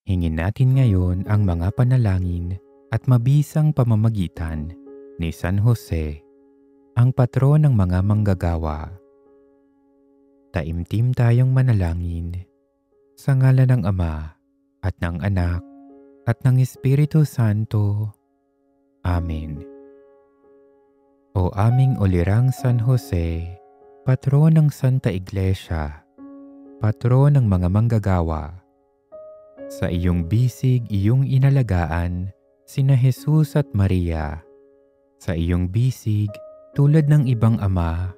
Hingin natin ngayon ang mga panalangin at mabisang pamamagitan ni San Jose, ang patron ng mga manggagawa. Taimtim tayong manalangin sa ngalan ng Ama at ng Anak at ng Espiritu Santo. Amen. O aming ulirang San Jose, patron ng Santa Iglesia, patron ng mga manggagawa, sa iyong bisig iyong inalagaan sina Jesus at Maria. Sa iyong bisig, tulad ng ibang ama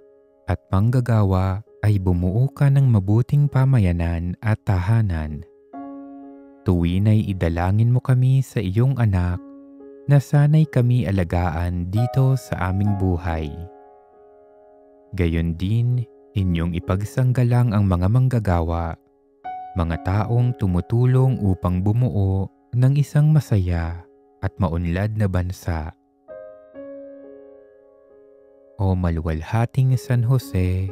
at manggagawa ay bumuo ka ng mabuting pamayanan at tahanan. Tuwin ay idalangin mo kami sa iyong anak na sana'y kami alagaan dito sa aming buhay. Gayon din, inyong ipagsanggalang ang mga manggagawa, mga taong tumutulong upang bumuo ng isang masaya at maunlad na bansa. O maluwalhating San Jose,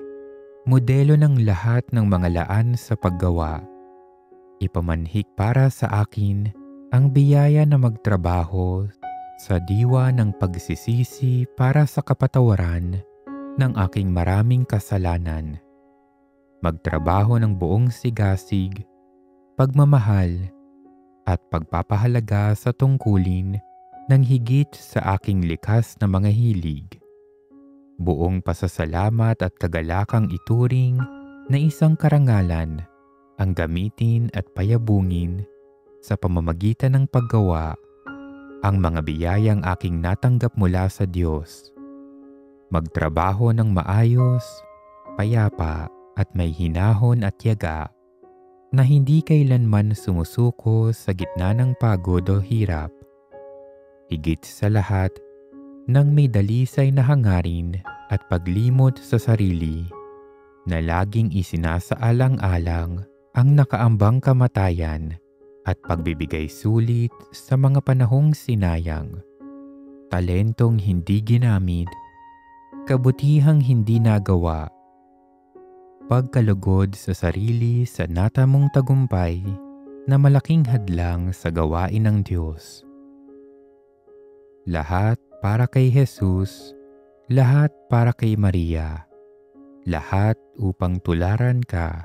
modelo ng lahat ng mga laan sa paggawa, ipamanhik para sa akin ang biyaya na magtrabaho sa diwa ng pagsisisi para sa kapatawaran ng aking maraming kasalanan. Magtrabaho ng buong sigasig, pagmamahal, at pagpapahalaga sa tungkulin ng higit sa aking likas na mga hilig. Buong pasasalamat at kagalakang ituring na isang karangalan ang gamitin at payabungin sa pamamagitan ng paggawa ang mga biyayang aking natanggap mula sa Diyos. Magtrabaho ng maayos, payapa, at may hinahon at tiyaga na hindi kailanman sumusuko sa gitna ng pagod o hirap. Higit sa lahat, nang may dalisay na hangarin at paglimot sa sarili na laging isinasaalang-alang ang nakaambang kamatayan at pagbibigay sulit sa mga panahong sinayang, talentong hindi ginamit, kabutihang hindi nagawa, pagkalugod sa sarili sa natamong tagumpay na malaking hadlang sa gawain ng Diyos. Lahat para kay Jesus, lahat para kay Maria, lahat upang tularan ka,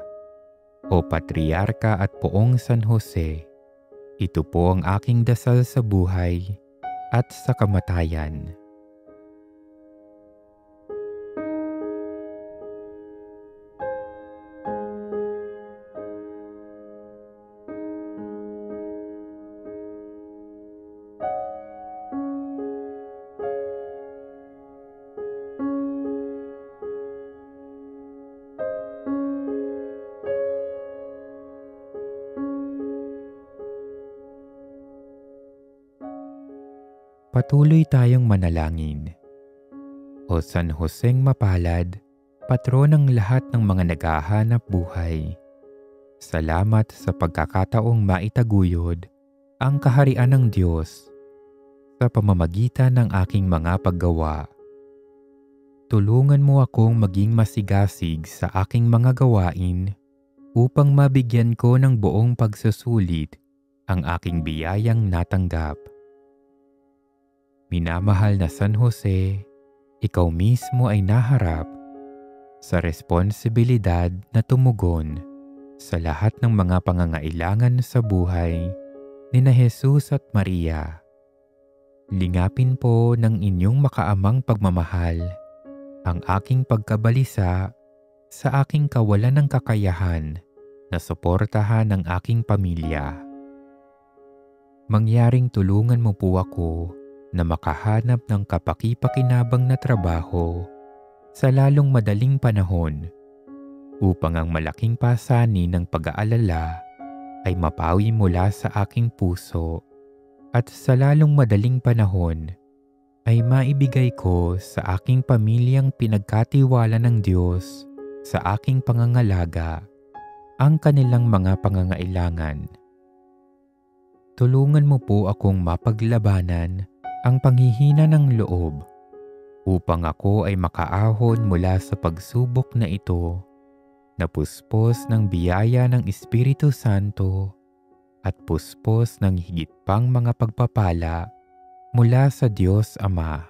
o Patriarka at Poong San Jose. Ito po ang aking dasal sa buhay at sa kamatayan. Patuloy tayong manalangin. O San Joseng mapalad, patron ng lahat ng mga naghahanap buhay, salamat sa pagkakataong maitaguyod ang kaharian ng Diyos sa pamamagitan ng aking mga paggawa. Tulungan mo akong maging masigasig sa aking mga gawain upang mabigyan ko ng buong pagsusulit ang aking biyayang natanggap. Minamahal na San Jose, ikaw mismo ay naharap sa responsibilidad na tumugon sa lahat ng mga pangangailangan sa buhay nina Jesus at Maria. Lingapin po ng inyong makaamang pagmamahal ang aking pagkabalisa sa aking kawalan ng kakayahan na suportahan ang aking pamilya. Mangyaring tulungan mo po ako na makahanap ng kapaki-pakinabang na trabaho sa lalong madaling panahon upang ang malaking pasanin ng pag-aalala ay mapawi mula sa aking puso at sa lalong madaling panahon ay maibigay ko sa aking pamilyang pinagkatiwala ng Diyos sa aking pangangalaga ang kanilang mga pangangailangan. Tulungan mo po akong mapaglabanan ang panghihina ng loob upang ako ay makaahon mula sa pagsubok na ito na puspos ng biyaya ng Espiritu Santo at puspos ng higit pang mga pagpapala mula sa Diyos Ama.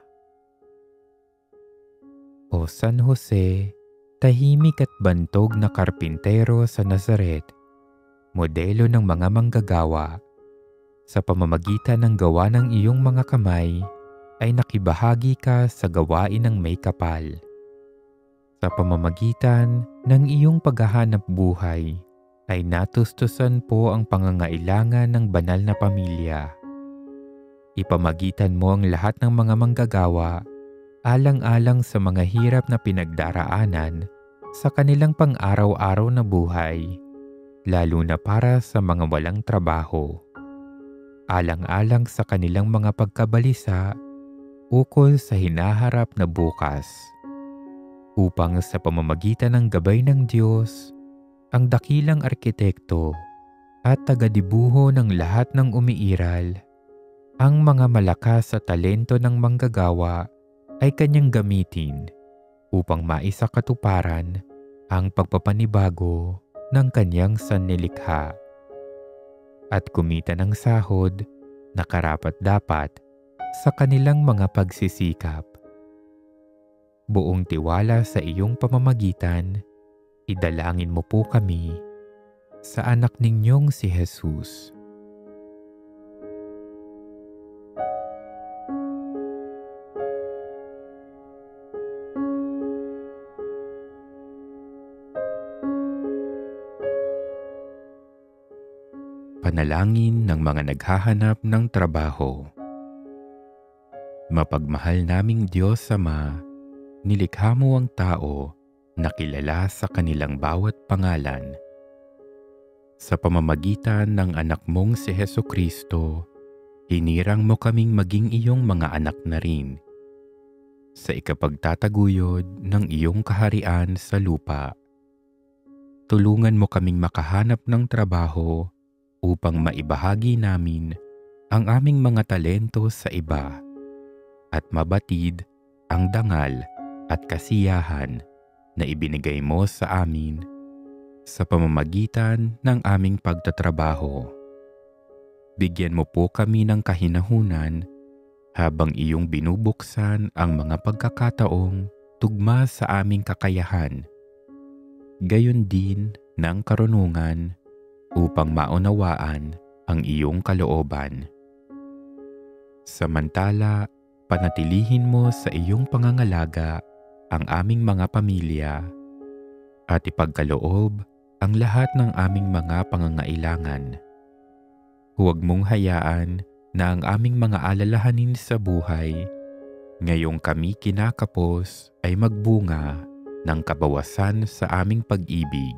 O San Jose, tahimik at bantog na karpintero sa Nazaret, modelo ng mga manggagawa, sa pamamagitan ng gawa ng iyong mga kamay ay nakibahagi ka sa gawain ng may kapal. Sa pamamagitan ng iyong paghahanap buhay ay natustusan po ang pangangailangan ng banal na pamilya. Ipamagitan mo ang lahat ng mga manggagawa alang-alang sa mga hirap na pinagdaraanan sa kanilang pang-araw-araw na buhay, lalo na para sa mga walang trabaho. Alang-alang sa kanilang mga pagkabalisa ukol sa hinaharap na bukas, upang sa pamamagitan ng gabay ng Diyos, ang dakilang arkitekto at tagadibuho ng lahat ng umiiral, ang mga malakas sa talento ng manggagawa ay kanyang gamitin upang maisakatuparan ang pagpapanibago ng kanyang sanlilikha at kumita ng sahod na karapat-dapat sa kanilang mga pagsisikap. Buong tiwala sa iyong pamamagitan, idalangin mo po kami sa anak ninyong si Jesus. Panalangin ng mga naghahanap ng trabaho. Mapagmahal naming Diyos Ama, nilikha mo ang tao na kilala sa kanilang bawat pangalan. Sa pamamagitan ng anak mong si Hesukristo, hinirang mo kaming maging iyong mga anak na rin sa ikapagtataguyod ng iyong kaharian sa lupa. Tulungan mo kaming makahanap ng trabaho upang maibahagi namin ang aming mga talento sa iba at mabatid ang dangal at kasiyahan na ibinigay mo sa amin sa pamamagitan ng aming pagtatrabaho. Bigyan mo po kami ng kahinahunan habang iyong binubuksan ang mga pagkakataong tugma sa aming kakayahan, gayon din ng karunungan upang maunawaan ang iyong kalooban. Samantala, panatilihin mo sa iyong pangangalaga ang aming mga pamilya at ipagkaloob ang lahat ng aming mga pangangailangan. Huwag mong hayaan na ang aming mga alalahanin sa buhay ngayong kami kinakapos ay magbunga ng kabawasan sa aming pag-ibig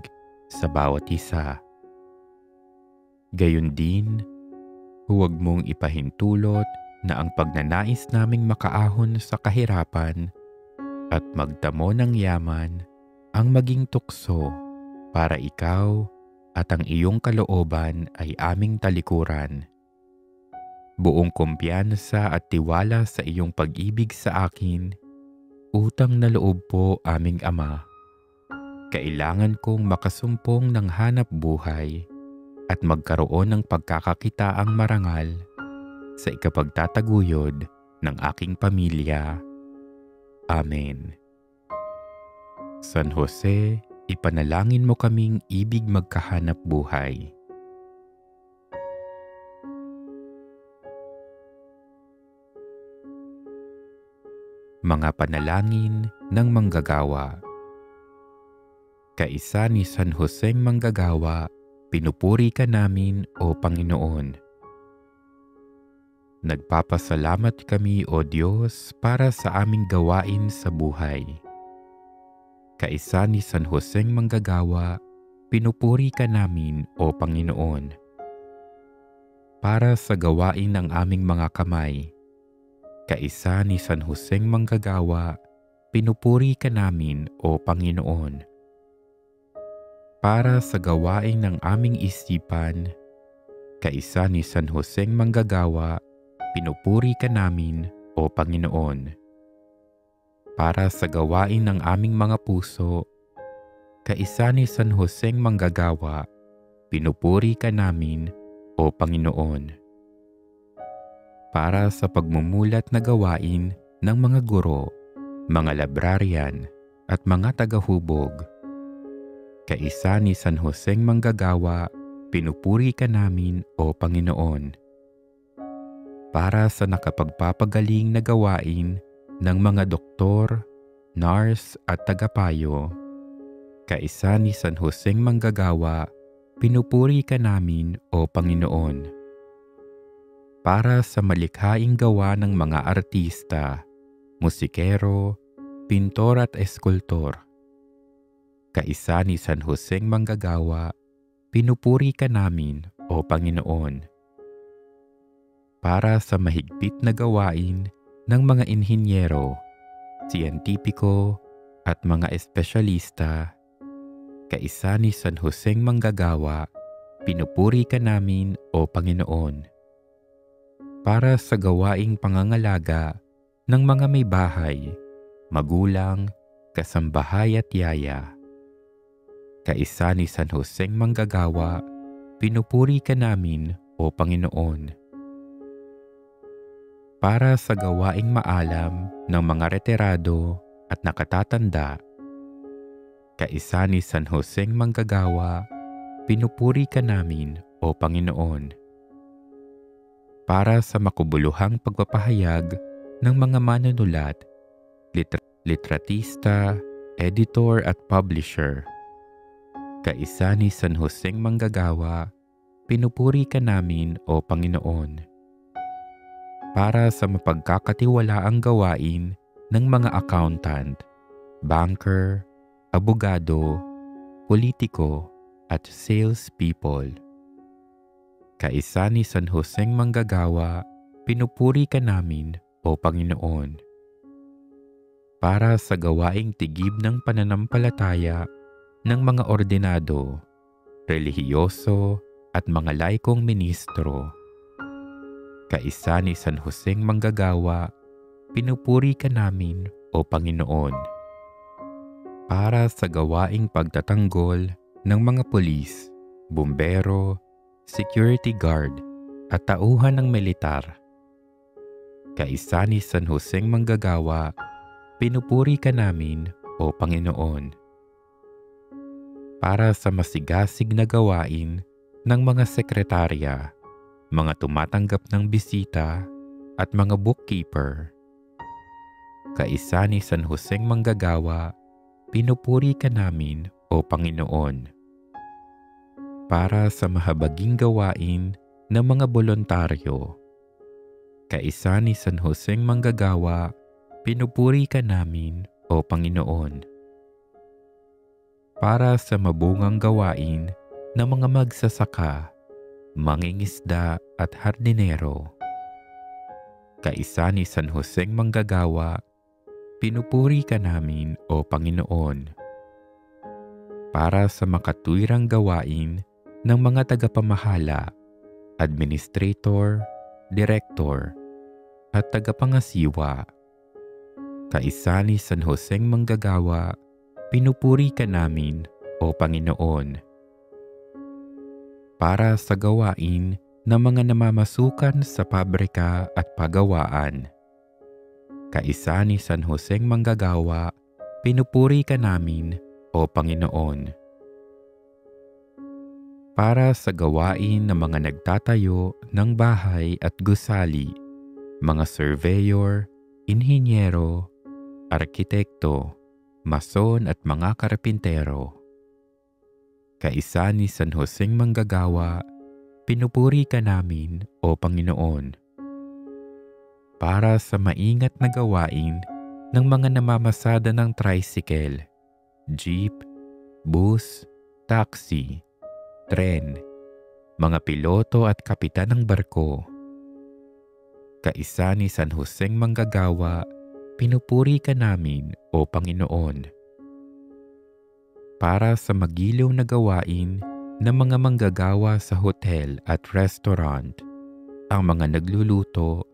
sa bawat isa. Gayon din, huwag mong ipahintulot na ang pagnanais naming makaahon sa kahirapan at magdamo ng yaman ang maging tukso para ikaw at ang iyong kalooban ay aming talikuran. Buong kumpiyansa at tiwala sa iyong pag-ibig sa akin, utang na loob po aming Ama. Kailangan kong makasumpong ng hanap buhay at magkaroon ng pagkakakitaang marangal sa ikapagtataguyod ng aking pamilya. Amen. San Jose, ipanalangin mo kaming ibig magkahanap buhay. Mga panalangin ng manggagawa. Kaisa ni San Joseng Manggagawa, pinupuri ka namin o Panginoon. Nagpapasalamat kami o Diyos para sa aming gawain sa buhay. Kaisa ni San Joseng Manggagawa, pinupuri ka namin o Panginoon. Para sa gawain ng aming mga kamay. Kaisa ni San Joseng Manggagawa, pinupuri ka namin o Panginoon. Para sa gawain ng aming isipan, kaisa ni San Joseng Manggagawa, pinupuri ka namin o Panginoon. Para sa gawain ng aming mga puso, kaisa ni San Joseng Manggagawa, pinupuri ka namin o Panginoon. Para sa pagmumulat na gawain ng mga guro, mga librarian at mga tagahubog. Kaisa ni San Joseng Manggagawa, pinupuri ka namin o Panginoon. Para sa nakapagpapagaling na gawain ng mga doktor, nurse at tagapayo. Kaisa ni San Joseng Manggagawa, pinupuri ka namin o Panginoon. Para sa malikhaing gawa ng mga artista, musikero, pintor at eskultor. Kaisa ni San Joseng Manggagawa, pinupuri ka namin o Panginoon. Para sa mahigpit na gawain ng mga inhinyero, siyentipiko at mga espesyalista, kaisa ni San Joseng Manggagawa, pinupuri ka namin o Panginoon. Para sa gawaing pangangalaga ng mga may bahay, magulang, kasambahay at yaya, kaisa ni San Joseng Manggagawa, pinupuri ka namin o Panginoon. Para sa gawaing maalam ng mga retirado at nakatatanda, kaisa ni San Joseng Manggagawa, pinupuri ka namin o Panginoon. Para sa makubuluhang pagpapahayag ng mga manunulat, litratista, editor at publisher, kaisa ni San Joseng Manggagawa, pinupuri ka namin o Panginoon. Para sa mapagkakatiwalaang gawain ng mga accountant, banker, abogado, politiko at salespeople, kaisa ni San Joseng Manggagawa, pinupuri ka namin o Panginoon. Para sa gawaing tigib ng pananampalataya ng mga ordinado, relihiyoso at mga laikong ministro, kaisa ni San Joseng Manggagawa, pinupuri ka namin o Panginoon. Para sa gawaing pagtatanggol ng mga pulis, bumbero, security guard at tauhan ng militar, kaisa ni San Joseng Manggagawa, pinupuri ka namin o Panginoon. Para sa masigasig na gawain ng mga sekretarya, mga tumatanggap ng bisita at mga bookkeeper, kaisa ni San Joseng Manggagawa, pinupuri ka namin o Panginoon. Para sa mahabaging gawain ng mga bolontaryo, kaisa ni San Joseng Manggagawa, pinupuri ka namin o Panginoon. Para sa mabungang gawain ng mga magsasaka, mangingisda at hardinero, kaisa ni San Joseng Manggagawa, pinupuri ka namin o Panginoon. Para sa makatwirang gawain ng mga tagapamahala, administrator, direktor, at tagapangasiwa, kaisa ni San Joseng Manggagawa, pinupuri ka namin o Panginoon. Para sa gawain ng mga namamasukan sa pabrika at pagawaan, kaisa ni San Joseng Manggagawa, pinupuri ka namin o Panginoon. Para sa gawain ng mga nagtatayo ng bahay at gusali, mga surveyor, inhinyero, arkitekto, mason at mga karpintero, kaisa ni San Joseng Manggagawa, pinupuri ka namin o Panginoon. Para sa maingat na gawain ng mga namamasada ng tricycle, jeep, bus, taxi, tren, mga piloto at kapitan ng barko, kaisa ni San Joseng Manggagawa, pinupuri ka namin o Panginoon. Para sa magiliw na gawain ng mga manggagawa sa hotel at restaurant, ang mga nagluluto,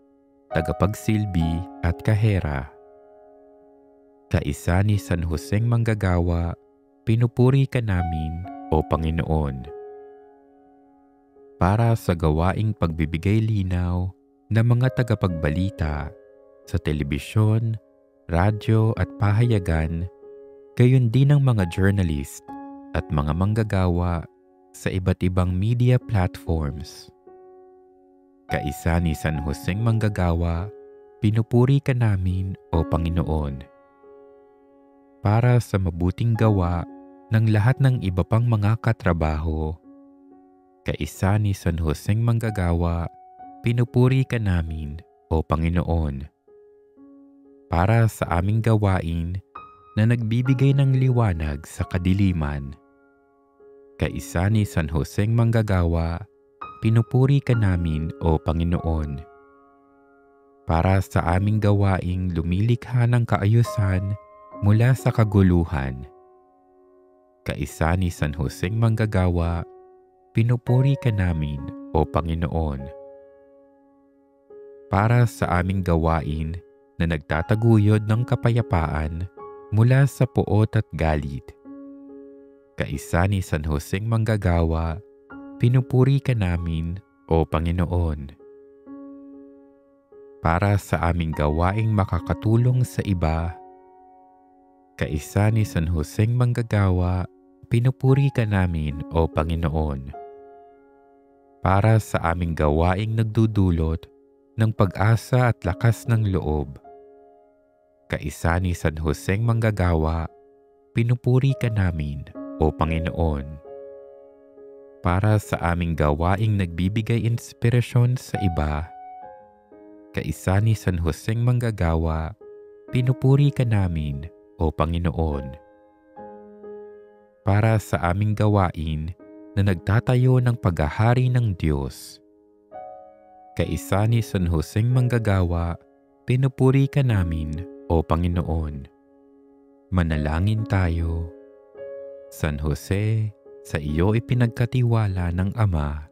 tagapagsilbi at kahera, kaisa ni San Joseng Manggagawa, pinupuri ka namin o Panginoon. para sa gawaing pagbibigay linaw ng mga tagapagbalita sa telebisyon, radyo at pahayagan, gayon din ng mga journalist at mga manggagawa sa iba't ibang media platforms. Kaisa ni San Joseng Manggagawa, pinupuri ka namin o Panginoon. Para sa mabuting gawa ng lahat ng iba pang mga katrabaho, kaisa ni San Joseng Manggagawa, pinupuri ka namin o Panginoon. Para sa aming gawain na nagbibigay ng liwanag sa kadiliman, kaisa ni San Joseng Manggagawa, pinupuri ka namin o Panginoon. Para sa aming gawaing lumilikha ng kaayusan mula sa kaguluhan, kaisa ni San Joseng Manggagawa, pinupuri ka namin o Panginoon. Para sa aming gawain na nagtataguyod ng kapayapaan mula sa puot at galit, kaisa ni San Joseng Manggagawa, pinupuri ka namin o Panginoon. Para sa aming gawaing makakatulong sa iba, kaisa ni San Joseng Manggagawa, pinupuri ka namin o Panginoon. Para sa aming gawaing nagdudulot ng pag-asa at lakas ng loob, kaisa ni San Joseng Manggagawa, pinupuri ka namin o Panginoon. Para sa aming gawaing nagbibigay inspirasyon sa iba, kaisa ni San Joseng Manggagawa, pinupuri ka namin o Panginoon. Para sa aming gawain na nagtatayo ng paghahari ng Diyos, kaisa ni San Joseng Manggagawa, pinupuri ka namin o Panginoon. Manalangin tayo. San Jose, sa iyo ipinagkatiwala ng Ama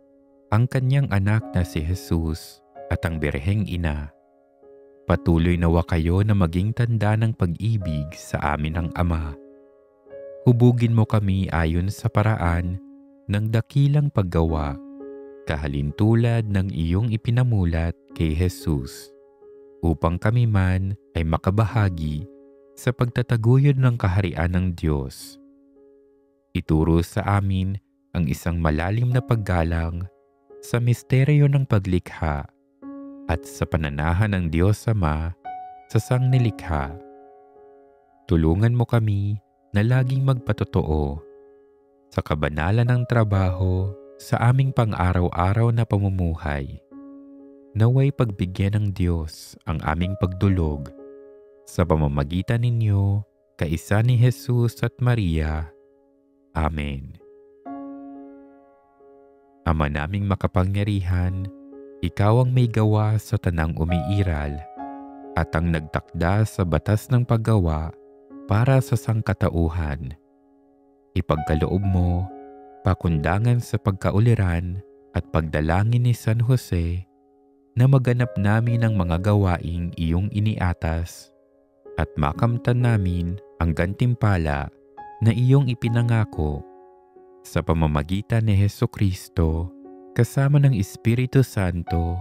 ang kanyang anak na si Jesus at ang Birheng Ina. Patuloy nawa kayo na maging tanda ng pag-ibig sa amin ng Ama. Hubugin mo kami ayon sa paraan ng dakilang paggawa, kahalintulad ng iyong ipinamulat kay Jesus, upang kami man ay makabahagi sa pagtataguyod ng kaharian ng Diyos. Ituro sa amin ang isang malalim na paggalang sa misteryo ng paglikha at sa pananahan ng Diyos Ama sa sangnilikha. Tulungan mo kami na laging magpatotoo sa kabanalan ng trabaho sa aming pang-araw-araw na pamumuhay. Naway pagbigyan ng Diyos ang aming pagdulog sa pamamagitan ninyo, kaisa ni Jesus at Maria. Amen. Ama naming makapangyarihan, ikaw ang may gawa sa tanang umiiral at ang nagtakda sa batas ng paggawa para sa sangkatauhan. Ipagkaloob mo, pakundangan sa pagkauliran at pagdalangin ni San Jose na maganap namin ang mga gawaing iyong iniatas at makamtan namin ang gantimpala na iyong ipinangako sa pamamagitan ni Hesukristo kasama ng Espiritu Santo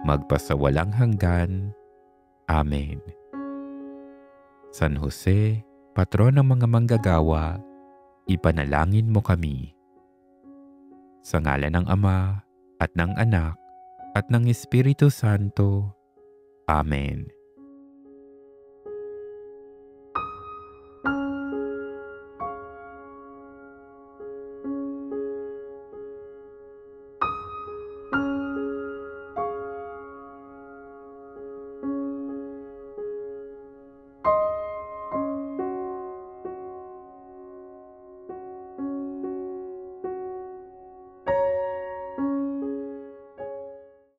magpasawalang hanggan. Amen. San Jose, patron ng mga manggagawa, ipanalangin mo kami. Sa ngalan ng Ama at ng Anak at ng Espiritu Santo. Amen.